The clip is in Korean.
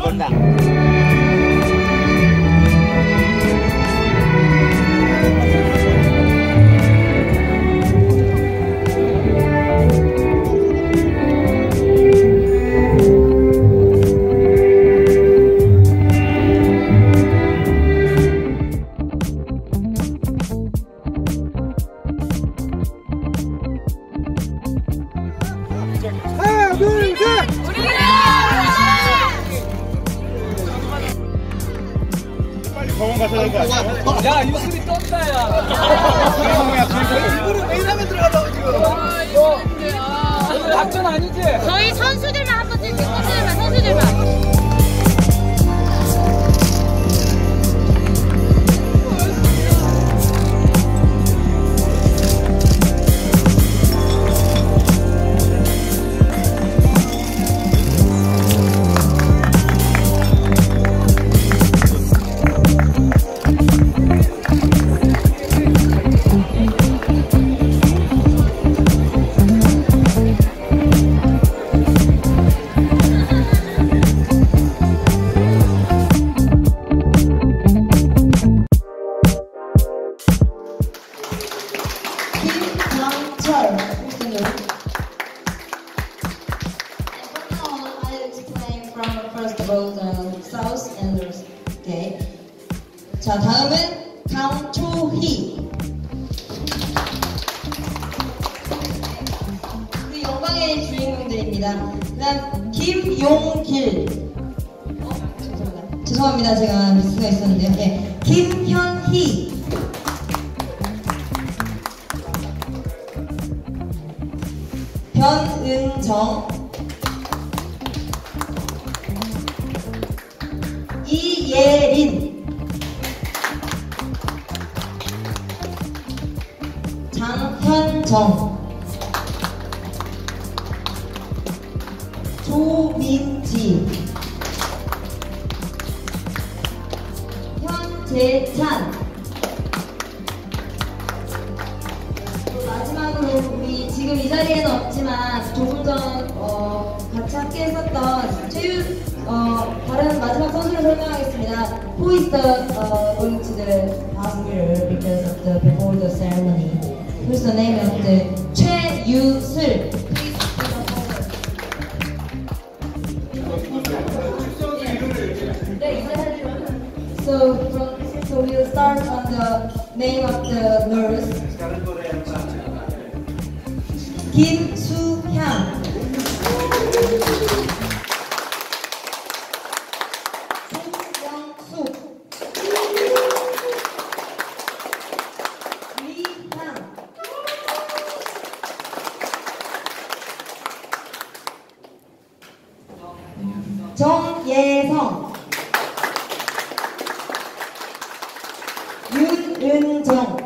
건당. 병원 가셔야 될 거 아니야? 야, 유수리 떴다, 야. 이거를 매일 하면 들어가다고 지금. 오늘 작전 아니지? 저희 선수들만 한번 찍을게요. 선수들만. 자, 다음은 강초희. 우리 영광의 주인공들입니다. 그다음 김용길. 죄송합니다. 제가 미스가 있었는데요. 네. 김현희. 변은정. 이예린. 장현정. 조민지. 현재찬. 마지막으로 우리 지금 이 자리에는 없지만 조금 전 같이 함께 했었던 다른 마지막 선수를 설명하겠습니다. Who is going to the hospital because of the before the ceremony? Who's the name of the 최유슬? So we'll start on the name of the nurse. 김수향. 송영숙. 리향. 정예성. 윤은정.